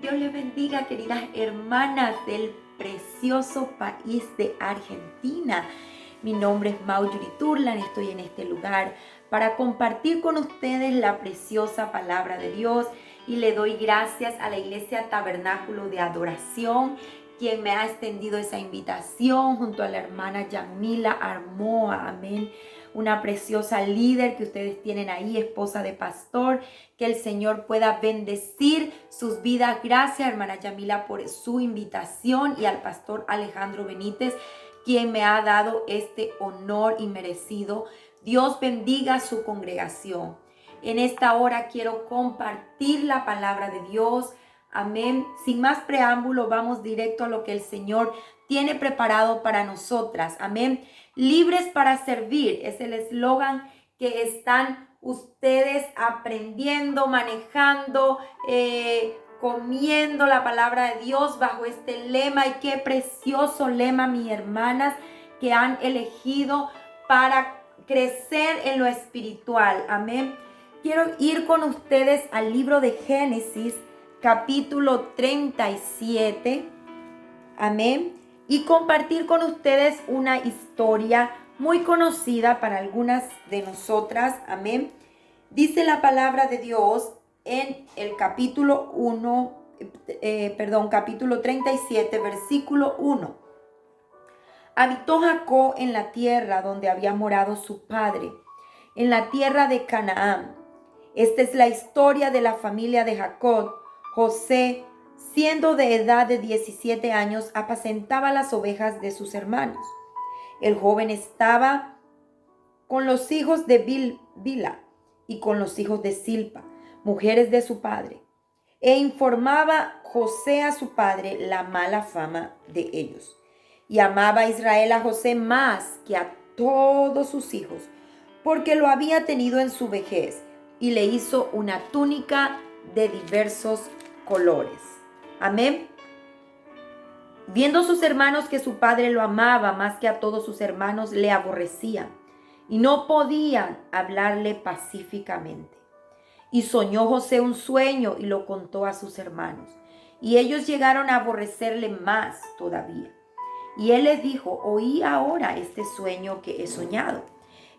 Dios les bendiga, queridas hermanas del precioso país de Argentina. Mi nombre es Marjorie Turlan, estoy en este lugar para compartir con ustedes la preciosa palabra de Dios y le doy gracias a la Iglesia Tabernáculo de Adoración, quien me ha extendido esa invitación junto a la hermana Yamila Armoa, amén. Una preciosa líder que ustedes tienen ahí, esposa de pastor, que el Señor pueda bendecir sus vidas. Gracias, hermana Yamila, por su invitación y al pastor Alejandro Benítez, quien me ha dado este honor y merecido. Dios bendiga su congregación. En esta hora quiero compartir la palabra de Dios. Amén. Sin más preámbulo, vamos directo a lo que el Señor tiene preparado para nosotras. Amén. Libres para servir es el eslogan que están ustedes aprendiendo, manejando, comiendo la palabra de Dios bajo este lema. Y qué precioso lema, mis hermanas, que han elegido para crecer en lo espiritual. Amén. Quiero ir con ustedes al libro de Génesis, capítulo 37, amén, y compartir con ustedes una historia muy conocida para algunas de nosotras, amén. Dice la palabra de Dios en el capítulo 37, versículo 1. Habitó Jacob en la tierra donde había morado su padre, en la tierra de Canaán. Esta es la historia de la familia de Jacob. José, siendo de edad de 17 años, apacentaba las ovejas de sus hermanos. El joven estaba con los hijos de Bilha y con los hijos de Silpa, mujeres de su padre, e informaba José a su padre la mala fama de ellos. Y amaba Israel a José más que a todos sus hijos, porque lo había tenido en su vejez, y le hizo una túnica de diversos colores. Amén. Viendo sus hermanos que su padre lo amaba más que a todos sus hermanos, le aborrecían y no podían hablarle pacíficamente. Y soñó José un sueño y lo contó a sus hermanos, y ellos llegaron a aborrecerle más todavía. Y él les dijo: oí ahora este sueño que he soñado.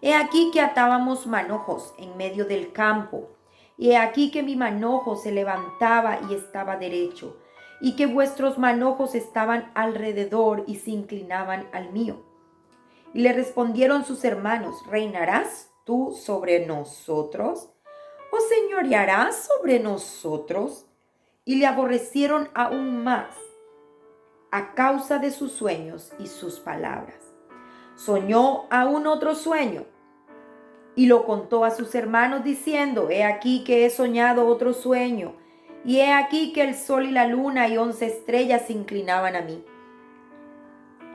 He aquí que atábamos manojos en medio del campo, y he aquí que mi manojo se levantaba y estaba derecho, y que vuestros manojos estaban alrededor y se inclinaban al mío. Y le respondieron sus hermanos: ¿reinarás tú sobre nosotros? ¿O señorearás sobre nosotros? Y le aborrecieron aún más a causa de sus sueños y sus palabras. Soñó aún otro sueño y lo contó a sus hermanos diciendo: he aquí que he soñado otro sueño, y he aquí que el sol y la luna y 11 estrellas se inclinaban a mí.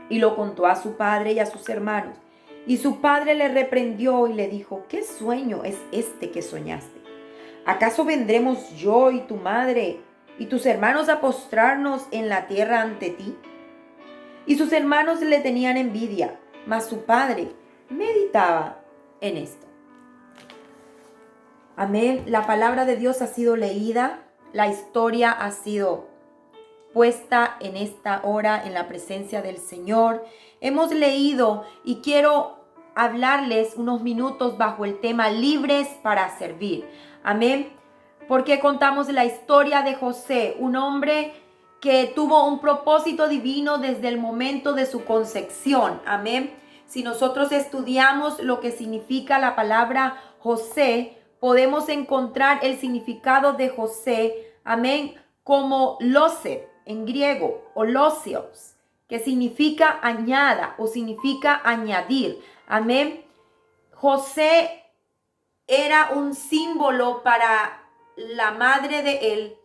Y lo contó a su padre y a sus hermanos. Y su padre le reprendió y le dijo: ¿qué sueño es este que soñaste? ¿Acaso vendremos yo y tu madre y tus hermanos a postrarnos en la tierra ante ti? Y sus hermanos le tenían envidia, mas su padre meditaba en esto. Amén. La palabra de Dios ha sido leída, la historia ha sido puesta en esta hora en la presencia del Señor. Hemos leído y quiero hablarles unos minutos bajo el tema libres para servir. Amén. Porque contamos la historia de José, un hombre que tuvo un propósito divino desde el momento de su concepción. Amén. Si nosotros estudiamos lo que significa la palabra José, podemos encontrar el significado de José, amén, como Losep en griego, o Losios, que significa añada o significa añadir. Amén. José era un símbolo para la madre de él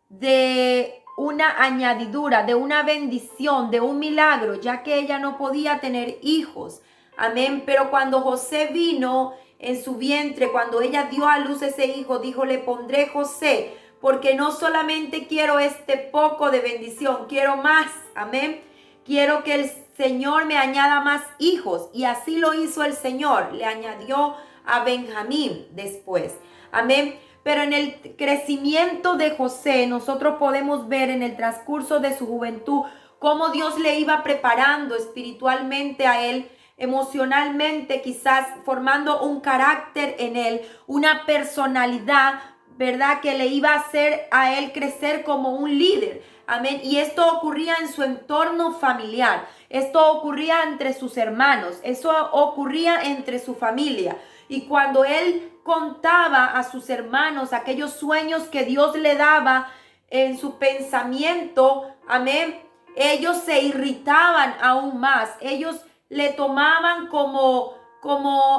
de una añadidura, de una bendición, de un milagro, ya que ella no podía tener hijos. Amén. Pero cuando José vino en su vientre, cuando ella dio a luz ese hijo, dijo: le pondré José, porque no solamente quiero este poco de bendición, quiero más. Amén. Quiero que el Señor me añada más hijos. Y así lo hizo el Señor. Le añadió a Benjamín después. Amén. pero en el crecimiento de José nosotros podemos ver en el transcurso de su juventud cómo Dios le iba preparando espiritualmente a él, emocionalmente, quizás formando un carácter en él, una personalidad, ¿verdad? Que le iba a hacer a él crecer como un líder. Amén. Y esto ocurría en su entorno familiar. Esto ocurría entre sus hermanos. Eso ocurría entre su familia. Y cuando él contaba a sus hermanos aquellos sueños que Dios le daba en su pensamiento, amén, ellos se irritaban aún más. Ellos le tomaban como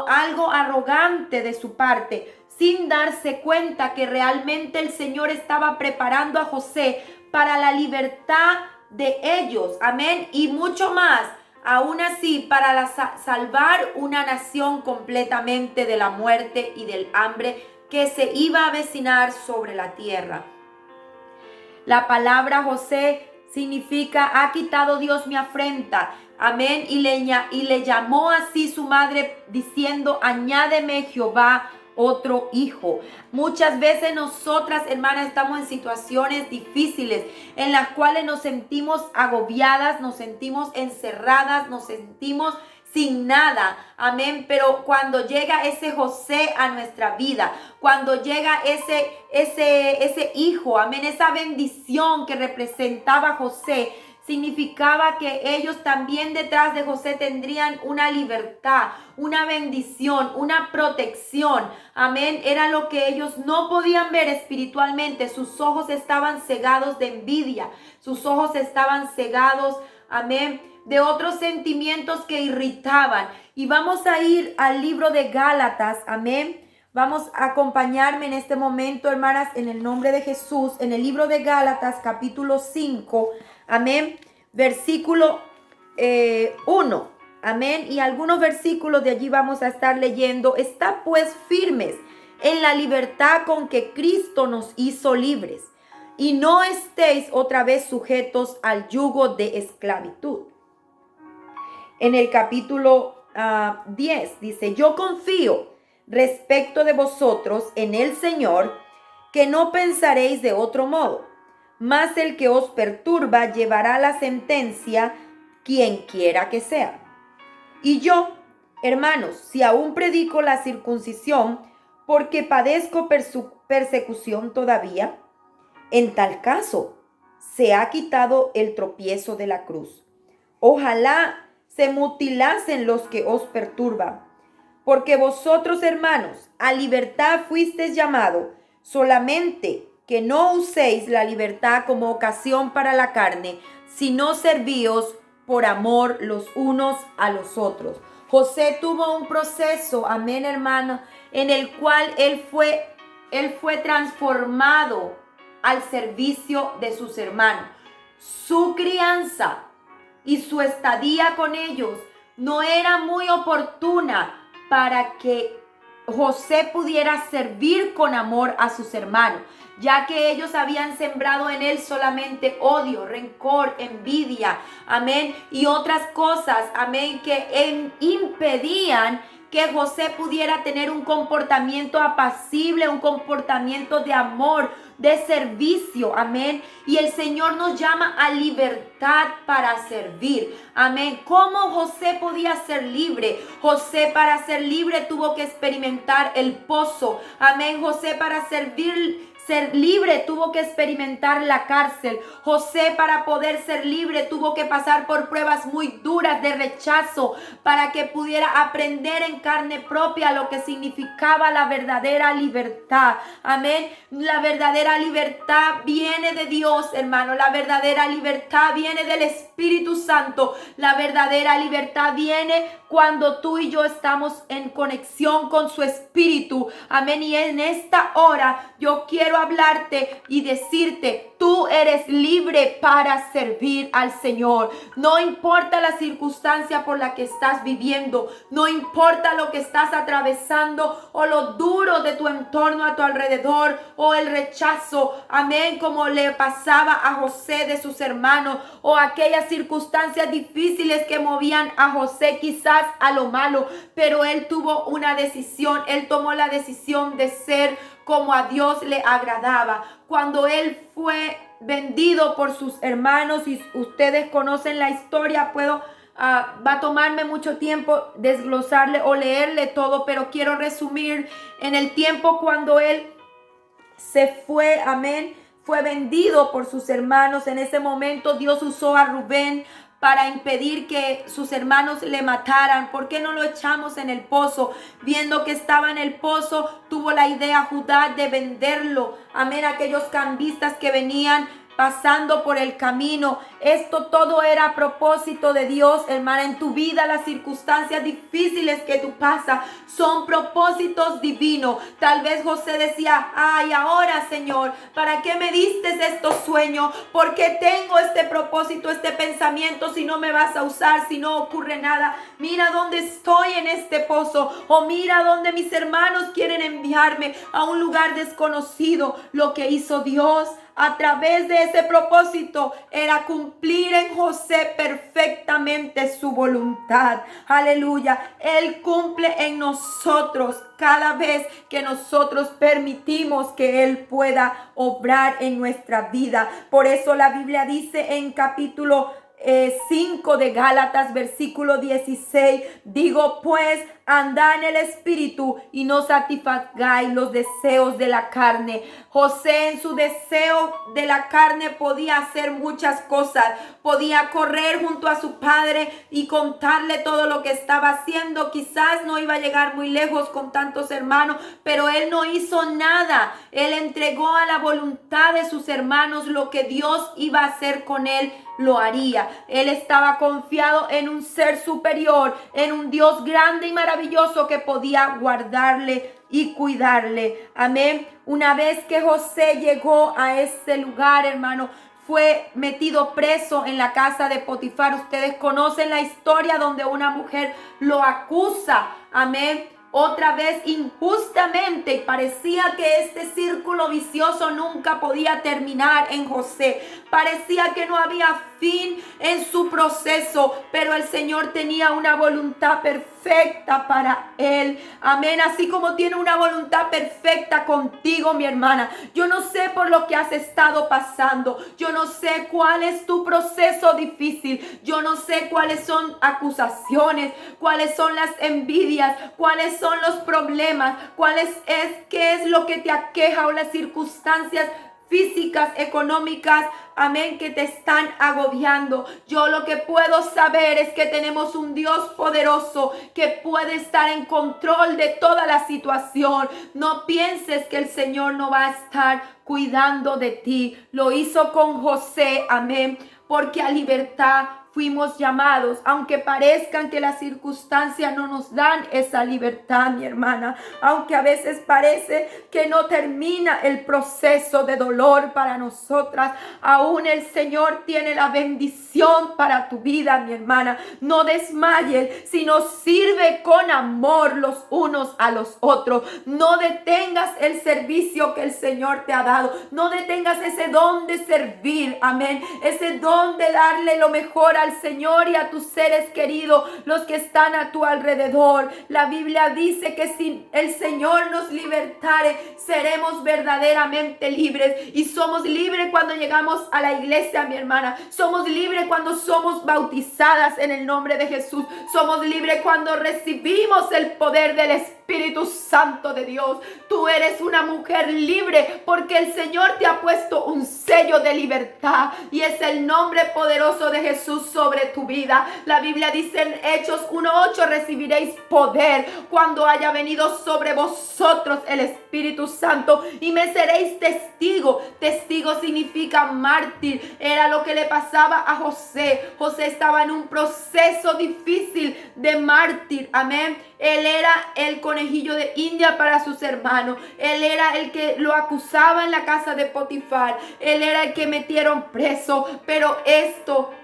algo arrogante de su parte, sin darse cuenta que realmente el Señor estaba preparando a José para la libertad de ellos, amén, y mucho más, aún así, para salvar una nación completamente de la muerte y del hambre que se iba a avecinar sobre la tierra. La palabra José significa: ha quitado Dios mi afrenta. Amén. Y le llamó así su madre diciendo: añádeme Jehová otro hijo. Muchas veces nosotras, hermanas, estamos en situaciones difíciles en las cuales nos sentimos agobiadas, nos sentimos encerradas, nos sentimos sin nada, amén, pero cuando llega ese José a nuestra vida, cuando llega ese hijo, amén, esa bendición que representaba José, significaba que ellos también detrás de José tendrían una libertad, una bendición, una protección. Amén. Era lo que ellos no podían ver espiritualmente. Sus ojos estaban cegados de envidia. Sus ojos estaban cegados, amén, de otros sentimientos que irritaban. Y vamos a ir al libro de Gálatas, amén. Vamos a acompañarme en este momento, hermanas, en el nombre de Jesús, en el libro de Gálatas, capítulo 5, amén, versículo 1, amén, y algunos versículos de allí vamos a estar leyendo. Está pues firmes en la libertad con que Cristo nos hizo libres, y no estéis otra vez sujetos al yugo de esclavitud. En el capítulo 10 dice: yo confío respecto de vosotros en el Señor, que no pensaréis de otro modo, mas el que os perturba llevará la sentencia, quien quiera que sea. Y yo, hermanos, si aún predico la circuncisión, porque padezco persecución todavía, en tal caso se ha quitado el tropiezo de la cruz. Ojalá se mutilasen los que os perturban. Porque vosotros, hermanos, a libertad fuisteis llamados, solamente que no uséis la libertad como ocasión para la carne, sino servíos por amor los unos a los otros. José tuvo un proceso, amén, hermano, en el cual él fue transformado al servicio de sus hermanos. Su crianza y su estadía con ellos no era muy oportuna para que José pudiera servir con amor a sus hermanos, ya que ellos habían sembrado en él solamente odio, rencor, envidia, amén, y otras cosas, amén, que impedían que José pudiera tener un comportamiento apacible, un comportamiento de amor, de servicio, amén. Y el Señor nos llama a libertad para servir, amén. ¿Cómo José podía ser libre? José, para ser libre, tuvo que experimentar el pozo, amén. José, para ser libre, tuvo que experimentar la cárcel. José, para poder ser libre, tuvo que pasar por pruebas muy duras de rechazo para que pudiera aprender en carne propia lo que significaba la verdadera libertad. Amén. La verdadera libertad viene de Dios, hermano. La verdadera libertad viene del Espíritu Santo. La verdadera libertad viene cuando tú y yo estamos en conexión con su Espíritu. Amén. Y en esta hora yo quiero hablarte y decirte: tú eres libre para servir al Señor. No importa la circunstancia por la que estás viviendo, no importa lo que estás atravesando o lo duro de tu entorno a tu alrededor o el rechazo, amén, como le pasaba a José de sus hermanos, o aquellas circunstancias difíciles que movían a José quizás a lo malo, pero él tuvo una decisión. Él tomó la decisión de ser como a Dios le agradaba. Cuando él fue vendido por sus hermanos, y ustedes conocen la historia, va a tomarme mucho tiempo desglosarle o leerle todo, pero quiero resumir en el tiempo cuando él se fue, amén, fue vendido por sus hermanos. En ese momento Dios usó a Rubén para impedir que sus hermanos le mataran. ¿Por qué no lo echamos en el pozo? Viendo que estaba en el pozo, tuvo la idea Judá de venderlo. Amén, aquellos cambistas que venían pasando por el camino. Esto todo era a propósito de Dios, hermana. En tu vida, las circunstancias difíciles que tú pasas son propósitos divinos. Tal vez José decía: ay, ahora, Señor, ¿para qué me diste estos sueños? ¿Por qué tengo este propósito, este pensamiento, si no me vas a usar, si no ocurre nada? Mira dónde estoy en este pozo, o mira dónde mis hermanos quieren enviarme a un lugar desconocido. Lo que hizo Dios a través de ese propósito era cumplir en José perfectamente su voluntad. Aleluya. Él cumple en nosotros cada vez que nosotros permitimos que Él pueda obrar en nuestra vida. Por eso la Biblia dice en capítulo 5 de Gálatas, versículo 16, digo pues, andad en el Espíritu y no satisfagáis los deseos de la carne. José, en su deseo de la carne, podía hacer muchas cosas. Podía correr junto a su padre y contarle todo lo que estaba haciendo. Quizás no iba a llegar muy lejos con tantos hermanos, pero él no hizo nada. Él entregó a la voluntad de sus hermanos lo que Dios iba a hacer con él. Lo haría. Él estaba confiado en un ser superior, en un Dios grande y maravilloso que podía guardarle y cuidarle. Amén. Una vez que José llegó a ese lugar, hermano, fue metido preso en la casa de Potifar. Ustedes conocen la historia donde una mujer lo acusa. Amén. Otra vez injustamente, y parecía que este círculo vicioso nunca podía terminar en José. Parecía que no había fin en su proceso, pero el Señor tenía una voluntad perfecta para él. Amén. Así como tiene una voluntad perfecta contigo, mi hermana. Yo no sé por lo que has estado pasando. Yo no sé cuál es tu proceso difícil. Yo no sé cuáles son acusaciones, cuáles son las envidias, cuáles son los problemas, qué es lo que te aqueja, o las circunstancias físicas, económicas, amén, que te están agobiando. Yo lo que puedo saber es que tenemos un Dios poderoso que puede estar en control de toda la situación. No pienses que el Señor no va a estar cuidando de ti. Lo hizo con José, amén, porque a libertad fuimos llamados, aunque parezcan que las circunstancias no nos dan esa libertad, mi hermana, aunque a veces parece que no termina el proceso de dolor para nosotras, aún el Señor tiene la bendición para tu vida, mi hermana. No desmayes, sino sirve con amor los unos a los otros. No detengas el servicio que el Señor te ha dado. No detengas ese don de servir, amén, ese don de darle lo mejor al Señor y a tus seres queridos, los que están a tu alrededor. La Biblia dice que si el Señor nos libertare, seremos verdaderamente libres. Y somos libres cuando llegamos a la iglesia, mi hermana. Somos libres cuando somos bautizadas en el nombre de Jesús. Somos libres cuando recibimos el poder del Espíritu Santo de Dios. Tú eres una mujer libre porque el Señor te ha puesto un sello de libertad, y es el nombre poderoso de Jesús sobre tu vida. La Biblia dice en Hechos 1:8: recibiréis poder cuando haya venido sobre vosotros el Espíritu Santo y me seréis testigo. Testigo significa mártir. Era lo que le pasaba a José. José estaba en un proceso difícil de mártir. Amén. Él era el conejillo de India para sus hermanos. Él era el que lo acusaba en la casa de Potifar. Él era el que metieron preso. Pero esto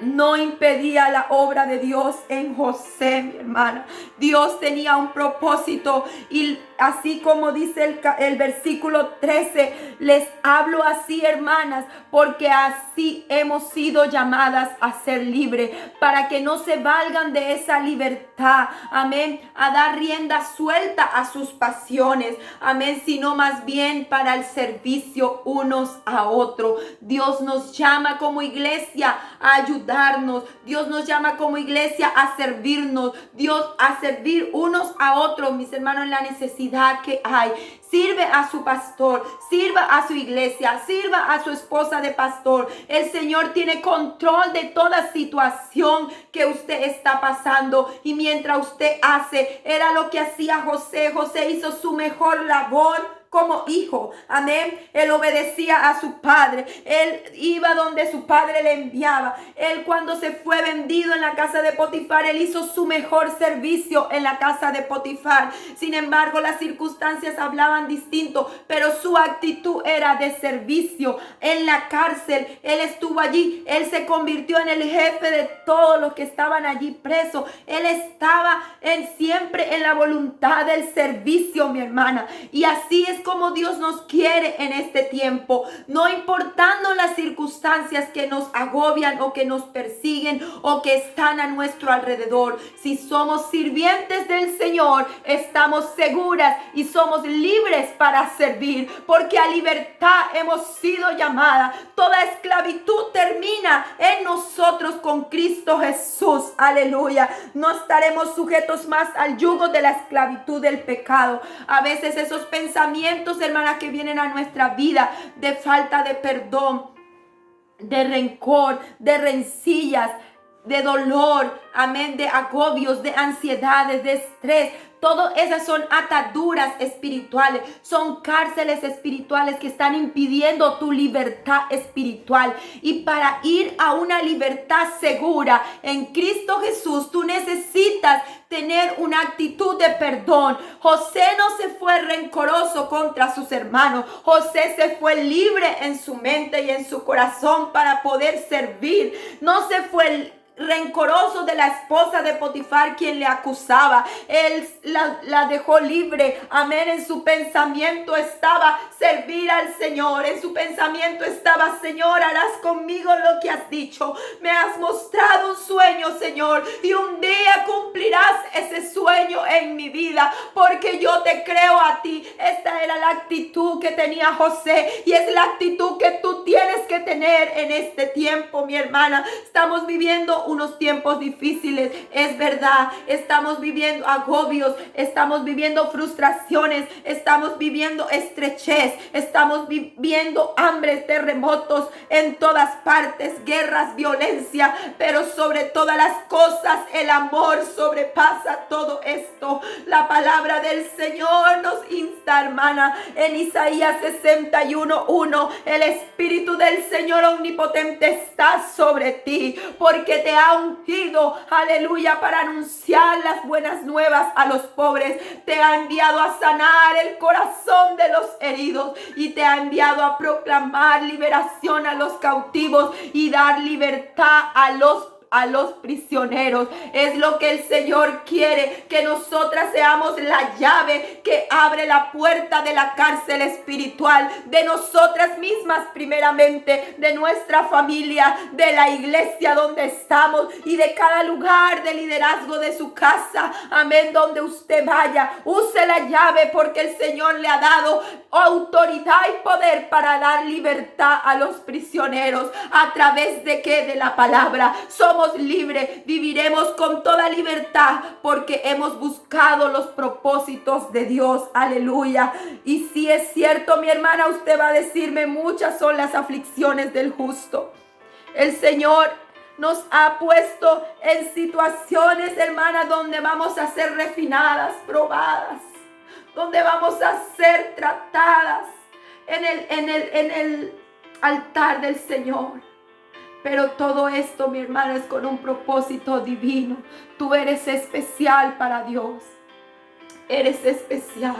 no impedía la obra de Dios en José, mi hermana. Dios tenía un propósito, y así como dice el versículo 13, les hablo así, hermanas, porque así hemos sido llamadas a ser libres, para que no se valgan de esa libertad, amén, a dar rienda suelta a sus pasiones, amén, sino más bien para el servicio unos a otros. Dios nos llama como iglesia a ayudarnos. Dios nos llama como iglesia a servirnos. Dios a servir unos a otros, mis hermanos, en la necesidad que hay. Sirve a su pastor, sirva a su iglesia, sirva a su esposa de pastor. El Señor tiene control de toda situación que usted está pasando. Y mientras usted hace, era lo que hacía José. José hizo su mejor labor como hijo, amén. Él obedecía a su padre, él iba donde su padre le enviaba. Él, cuando se fue vendido en la casa de Potifar, él hizo su mejor servicio en la casa de Potifar. Sin embargo, las circunstancias hablaban distinto, pero su actitud era de servicio. En la cárcel, él estuvo allí, él se convirtió en el jefe de todos los que estaban allí presos. Él estaba siempre en la voluntad del servicio, mi hermana. Y así es como Dios nos quiere en este tiempo, no importando las circunstancias que nos agobian o que nos persiguen o que están a nuestro alrededor. Si somos sirvientes del Señor, estamos seguras y somos libres para servir, porque a libertad hemos sido llamadas. Toda esclavitud termina en nosotros con Cristo Jesús. Aleluya. No estaremos sujetos más al yugo de la esclavitud del pecado. A veces esos pensamientos, hermanas, que vienen a nuestra vida de falta de perdón, de rencor, de rencillas, de dolor, amén, de agobios, de ansiedades, de estrés. Todas esas son ataduras espirituales, son cárceles espirituales que están impidiendo tu libertad espiritual. Y para ir a una libertad segura en Cristo Jesús, tú necesitas tener una actitud de perdón. José no se fue rencoroso contra sus hermanos. José se fue libre en su mente y en su corazón para poder servir. No se fue rencoroso de la esposa de Potifar, quien le acusaba. Él la dejó libre, amén. En su pensamiento estaba servir al Señor. En su pensamiento estaba: Señor, harás conmigo lo que has dicho. Me has mostrado un sueño, Señor, y un día cumplirás ese sueño en mi vida, porque yo te creo a ti. Esta era la actitud que tenía José, y es la actitud que tú tienes que tener en este tiempo, mi hermana. Estamos viviendo unos tiempos difíciles, es verdad. Estamos viviendo agobios, estamos viviendo frustraciones, estamos viviendo estrechez, estamos viviendo hambres, terremotos en todas partes, guerras, violencia, pero sobre todas las cosas el amor sobrepasa todo esto. La palabra del Señor nos insta, hermana, en Isaías 61:1: el Espíritu del Señor omnipotente está sobre ti, porque te ha ungido, aleluya, para anunciar las buenas nuevas a los pobres. Te ha enviado a sanar el corazón de los heridos, y te ha enviado a proclamar liberación a los cautivos y dar libertad a los prisioneros. Es lo que el Señor quiere, que nosotras seamos la llave que abre la puerta de la cárcel espiritual, de nosotras mismas primeramente, de nuestra familia, de la iglesia donde estamos y de cada lugar de liderazgo de su casa, amén. Donde usted vaya, use la llave, porque el Señor le ha dado autoridad y poder para dar libertad a los prisioneros. ¿A través de qué? De la palabra. Somos libres, viviremos con toda libertad, porque hemos buscado los propósitos de Dios. Aleluya. Y si es cierto, mi hermana, usted va a decirme: muchas son las aflicciones del justo. El Señor nos ha puesto en situaciones, hermana, donde vamos a ser refinadas, probadas, donde vamos a ser tratadas en el altar del Señor. Pero todo esto, mi hermana, es con un propósito divino. Tú eres especial para Dios. Eres especial.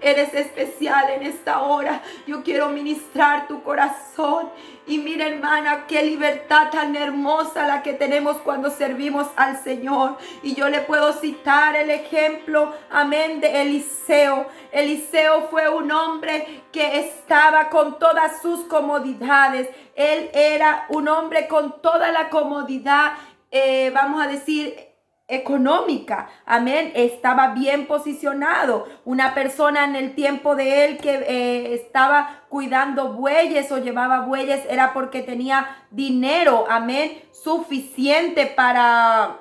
Eres especial en esta hora. Yo quiero ministrar tu corazón. Y mira, hermana, qué libertad tan hermosa la que tenemos cuando servimos al Señor. Y yo le puedo citar el ejemplo, amén, de Eliseo. Eliseo fue un hombre que estaba con todas sus comodidades. Él era un hombre con toda la comodidad, vamos a decir, económica, amén, estaba bien posicionado. Una persona en el tiempo de él que estaba cuidando bueyes o llevaba bueyes era porque tenía dinero, amén, suficiente para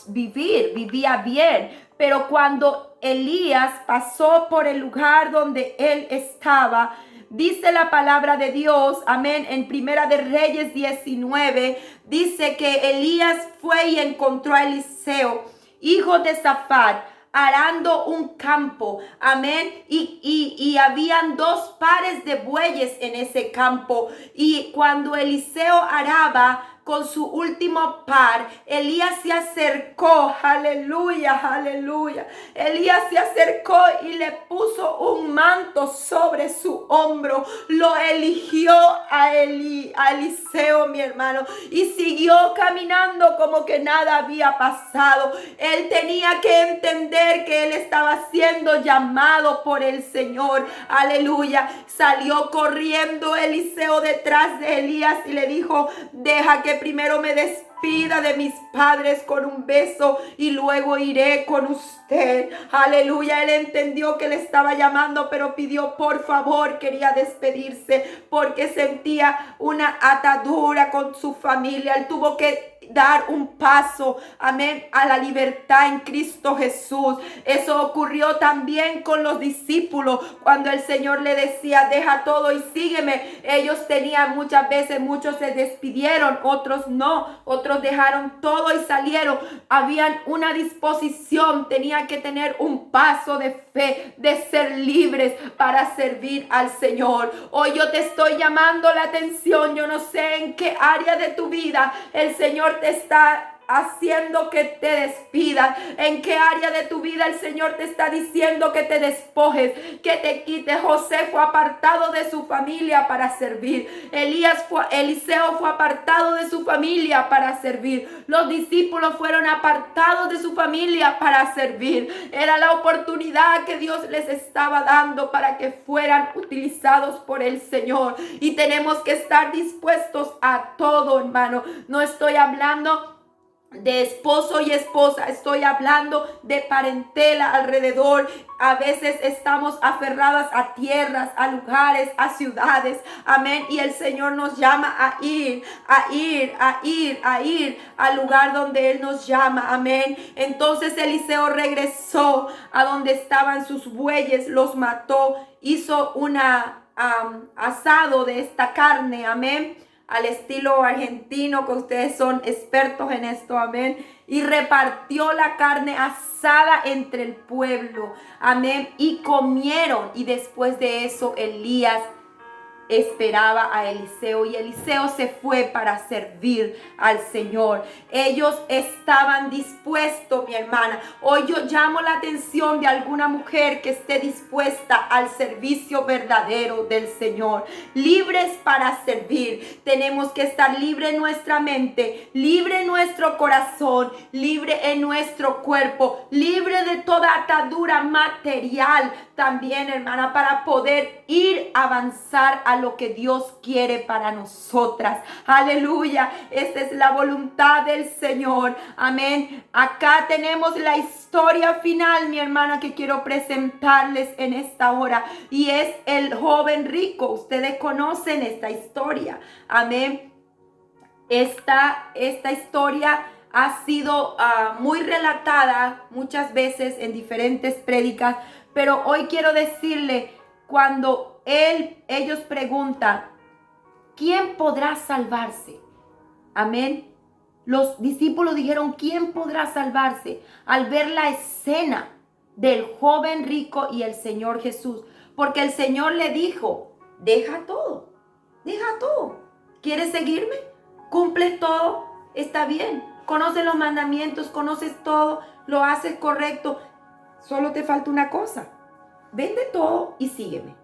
vivía bien. Pero cuando Elías pasó por el lugar donde él estaba, dice la palabra de Dios, amén, en Primera de Reyes 19, dice que Elías fue y encontró a Eliseo, hijo de Safat, arando un campo, amén, y habían 2 pares de bueyes en ese campo. Y cuando Eliseo araba con su último par, Elías se acercó, aleluya, aleluya. Elías se acercó y le puso un manto sobre su hombro. Lo eligió a Eliseo, mi hermano, y siguió caminando como que nada había pasado. Él tenía que entender que él estaba siendo llamado por el Señor, aleluya. Salió corriendo Eliseo detrás de Elías y le dijo: deja que primero me despida de mis padres con un beso y luego iré con usted. Aleluya. Él entendió que le estaba llamando, pero pidió por favor, quería despedirse porque sentía una atadura con su familia. Él tuvo que dar un paso, amén, a la libertad en Cristo Jesús. Eso ocurrió también con los discípulos cuando el Señor le decía: deja todo y sígueme. Ellos tenían muchas veces, muchos se despidieron, otros no, otros dejaron todo y salieron. Habían una disposición, tenían que tener un paso de fe, de ser libres para servir al Señor. Hoy yo te estoy llamando la atención. Yo no sé en qué área de tu vida el Señor te está haciendo que te despidas, en qué área de tu vida el Señor te está diciendo que te despojes, que te quites. José fue apartado de su familia para servir. Eliseo fue apartado de su familia para servir. Los discípulos fueron apartados de su familia para servir. Era la oportunidad que Dios les estaba dando para que fueran utilizados por el Señor. Y tenemos que estar dispuestos a todo, hermano. No estoy hablando de esposo y esposa, estoy hablando de parentela alrededor. A veces estamos aferradas a tierras, a lugares, a ciudades, amén, y el Señor nos llama a ir al lugar donde Él nos llama, amén. Entonces Eliseo regresó a donde estaban sus bueyes, los mató, hizo asado de esta carne, amén, al estilo argentino, que ustedes son expertos en esto, amén, y repartió la carne asada entre el pueblo, amén, y comieron. Y después de eso Elías esperaba a Eliseo y Eliseo se fue para servir al Señor. Ellos estaban dispuestos, mi hermana. Hoy yo llamo la atención de alguna mujer que esté dispuesta al servicio verdadero del Señor, libres para servir. Tenemos que estar libre en nuestra mente, libre en nuestro corazón, libre en nuestro cuerpo, libre de toda atadura material también, hermana, para poder ir a avanzar a lo que Dios quiere para nosotras. Aleluya. Esta es la voluntad del Señor. Amén. Acá tenemos la historia final, mi hermana, que quiero presentarles en esta hora. Y es el joven rico. Ustedes conocen esta historia. Amén. Esta historia ha sido muy relatada muchas veces en diferentes prédicas. Pero hoy quiero decirle, cuando ellos preguntan, ¿quién podrá salvarse? Amén. Los discípulos dijeron, ¿quién podrá salvarse? Al ver la escena del joven rico y el Señor Jesús. Porque el Señor le dijo, deja todo. ¿Quieres seguirme? ¿Cumples todo? Está bien. Conoces los mandamientos, conoces todo, lo haces correcto. Solo te falta una cosa. vende todo y sígueme.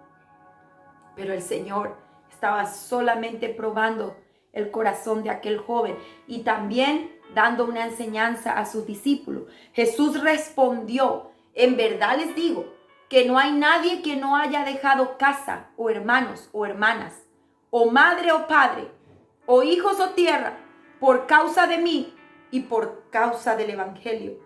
Pero el Señor estaba solamente probando el corazón de aquel joven y también dando una enseñanza a sus discípulos. Jesús respondió: en verdad les digo que no hay nadie que no haya dejado casa o hermanos o hermanas, o madre o padre, o hijos o tierra, por causa de mí y por causa del Evangelio,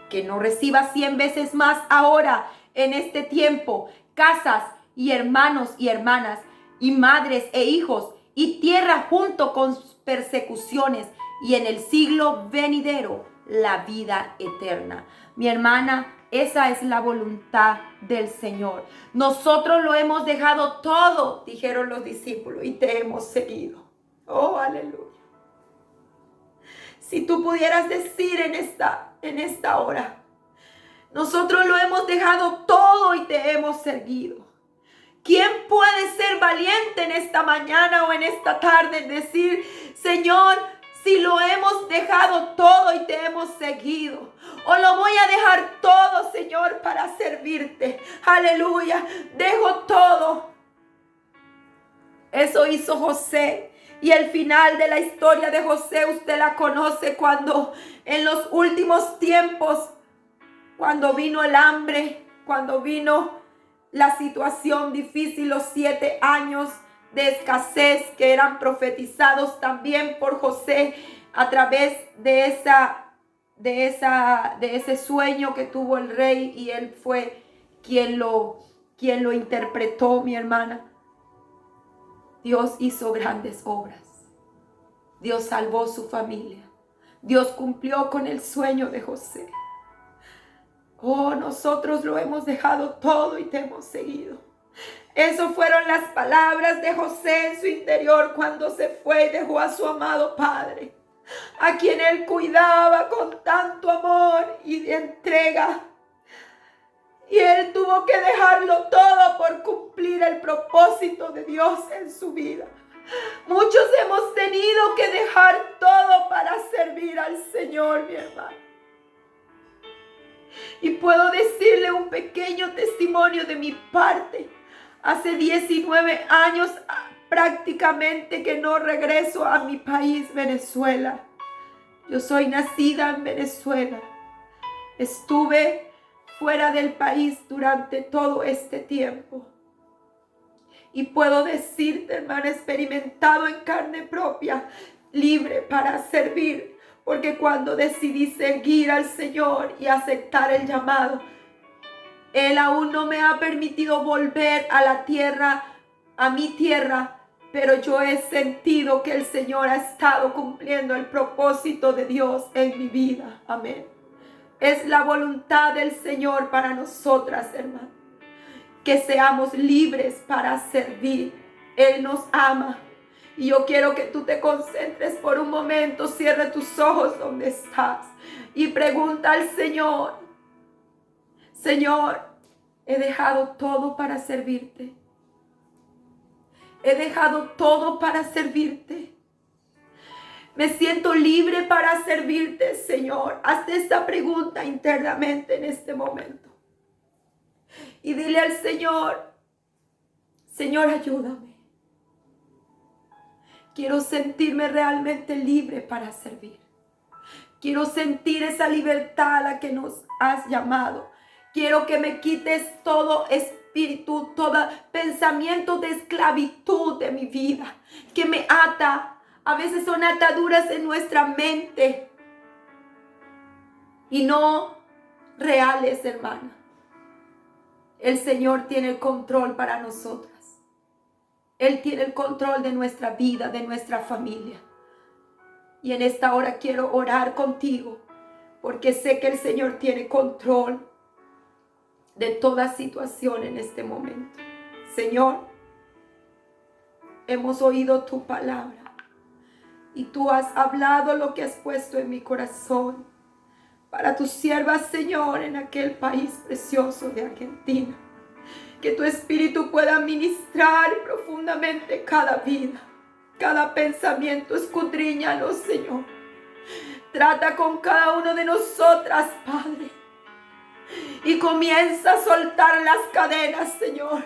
que no reciba 100 veces más ahora en este tiempo, casas y hermanos y hermanas, y madres e hijos, y tierra junto con persecuciones, y en el siglo venidero la vida eterna. Mi hermana, esa es la voluntad del Señor. Nosotros lo hemos dejado todo, dijeron los discípulos, y te hemos seguido. Oh, aleluya. Si tú pudieras decir en esta hora: nosotros lo hemos dejado todo y te hemos seguido. ¿Quién puede ser valiente en esta mañana o en esta tarde en decir: Señor, si lo hemos dejado todo y te hemos seguido, o lo voy a dejar todo, Señor, para servirte? Aleluya, dejo todo. Eso hizo José. Y el final de la historia de José usted la conoce, cuando en los últimos tiempos, cuando vino el hambre, cuando vino la situación difícil, los 7 años de escasez que eran profetizados también por José a través de ese sueño que tuvo el rey, y él fue quien lo interpretó, mi hermana. Dios hizo grandes obras. Dios salvó su familia. Dios cumplió con el sueño de José. Oh, nosotros lo hemos dejado todo y te hemos seguido. Esas fueron las palabras de José en su interior cuando se fue y dejó a su amado padre, a quien él cuidaba con tanto amor y de entrega. Y él tuvo que dejarlo todo por cumplir el propósito de Dios en su vida. Muchos hemos tenido que dejar todo para servir al Señor, mi hermano. Y puedo decirle un pequeño testimonio de mi parte. Hace 19 años prácticamente que no regreso a mi país, Venezuela. Yo soy nacida en Venezuela. Estuve fuera del país durante todo este tiempo. Y puedo decirte, hermana, experimentado en carne propia, libre para servir. Porque cuando decidí seguir al Señor y aceptar el llamado, Él aún no me ha permitido volver a la tierra, a mi tierra, pero yo he sentido que el Señor ha estado cumpliendo el propósito de Dios en mi vida. Amén. Es la voluntad del Señor para nosotras, hermanas, que seamos libres para servir. Él nos ama. Y yo quiero que tú te concentres por un momento, cierre tus ojos donde estás y pregunta al Señor: Señor, he dejado todo para servirte. He dejado todo para servirte. Me siento libre para servirte, Señor. Hazte esta pregunta internamente en este momento. Y dile al Señor: Señor, ayúdame. Quiero sentirme realmente libre para servir. Quiero sentir esa libertad a la que nos has llamado. Quiero que me quites todo espíritu, todo pensamiento de esclavitud de mi vida, que me ata. A veces son ataduras en nuestra mente y no reales, hermana. El Señor tiene el control para nosotras. Él tiene el control de nuestra vida, de nuestra familia. Y en esta hora quiero orar contigo, porque sé que el Señor tiene control de toda situación en este momento. Señor, hemos oído tu palabra. Y tú has hablado lo que has puesto en mi corazón para tus siervas, Señor, en aquel país precioso de Argentina. Que tu Espíritu pueda ministrar profundamente cada vida, cada pensamiento. Escudriñanos, Señor. Trata con cada uno de nosotras, Padre. y comienza a soltar las cadenas, Señor.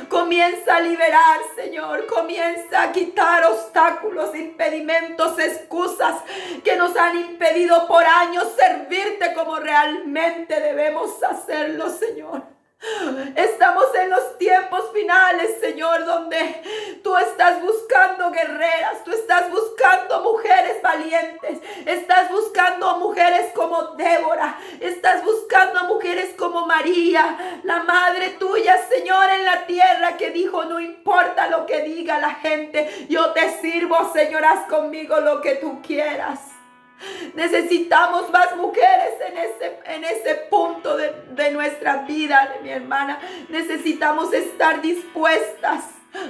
Comienza a liberar, Señor. Comienza a quitar obstáculos, impedimentos, excusas que nos han impedido por años servirte como realmente debemos hacerlo, Señor. Estamos en los tiempos finales, Señor, donde tú estás buscando guerreras, tú estás buscando mujeres valientes, estás buscando mujeres como Débora, estás buscando mujeres como María, la madre tuya, Señor, en la tierra, que dijo: no importa lo que diga la gente, yo te sirvo, Señor, haz conmigo lo que tú quieras. Necesitamos más mujeres en ese punto de nuestra vida, mi hermana. Necesitamos estar dispuestas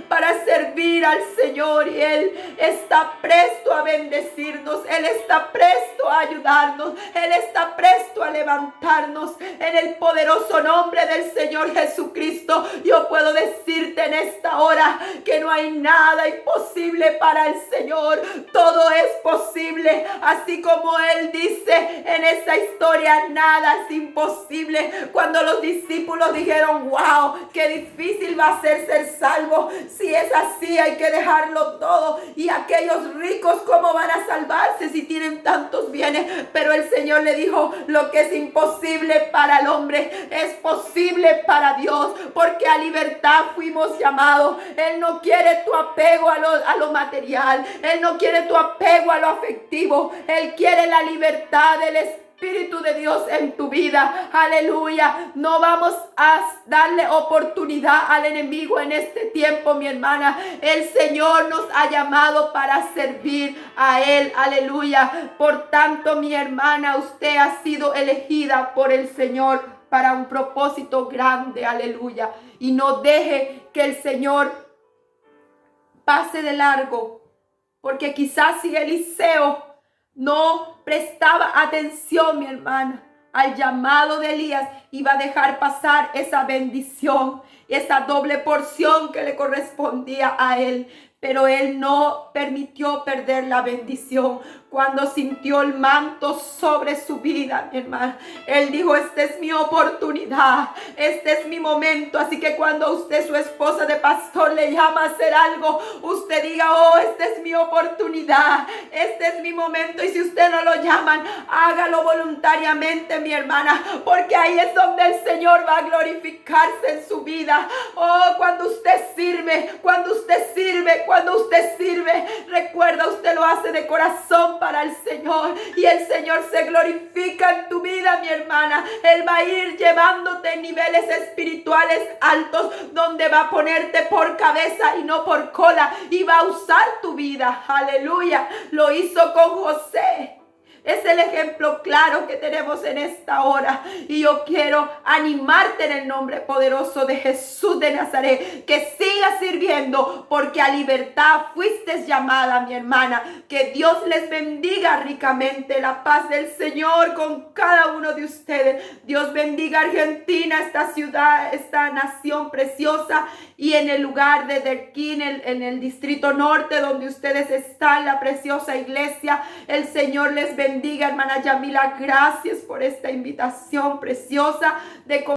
para servir al Señor, y Él está presto a bendecirnos, Él está presto a ayudarnos, Él está presto a levantarnos. En el poderoso nombre del Señor Jesucristo, yo puedo decirte en esta hora que no hay nada imposible para el Señor. Todo es posible, así como Él dice en esa historia: nada es imposible. Cuando los discípulos dijeron: wow, qué difícil va a ser salvo. Si es así, hay que dejarlo todo. Y aquellos ricos, ¿cómo van a salvarse si tienen tantos bienes? Pero el Señor le dijo: lo que es imposible para el hombre es posible para Dios, porque a libertad fuimos llamados. Él no quiere tu apego a lo material, Él no quiere tu apego a lo afectivo, Él quiere la libertad del Espíritu de Dios en tu vida. Aleluya. No vamos a darle oportunidad al enemigo en este tiempo, mi hermana. El Señor nos ha llamado para servir a Él. Aleluya. Por tanto, mi hermana, usted ha sido elegida por el Señor para un propósito grande. Aleluya. Y no deje que el Señor pase de largo, porque quizás si Eliseo no prestaba atención, mi hermana, al llamado de Elías, iba a dejar pasar esa bendición, esa doble porción que le correspondía a él. Pero él no permitió perder la bendición. Cuando sintió el manto sobre su vida, mi hermana, él dijo: esta es mi oportunidad, este es mi momento. Así que cuando usted, su esposa de pastor, le llama a hacer algo, usted diga: oh, esta es mi oportunidad, este es mi momento. Y si usted no lo llaman, hágalo voluntariamente, mi hermana, porque ahí es donde el Señor va a glorificarse en su vida. Oh, cuando usted sirve, recuerda, usted lo hace de corazón para el Señor, y el Señor se glorifica en tu vida, mi hermana. Él va a ir llevándote en niveles espirituales altos, donde va a ponerte por cabeza y no por cola, y va a usar tu vida. Aleluya. Lo hizo con José. Es el ejemplo claro que tenemos en esta hora. Y yo quiero animarte en el nombre poderoso de Jesús de Nazaret, que sigas sirviendo, porque a libertad fuiste llamada, mi hermana. Que Dios les bendiga ricamente. La paz del Señor con cada uno de ustedes. Dios bendiga a Argentina, esta ciudad, esta nación preciosa. Y en el lugar de Derquín, en el distrito norte, donde ustedes están, la preciosa iglesia. El Señor les bendiga, hermana Yamila. Gracias por esta invitación preciosa de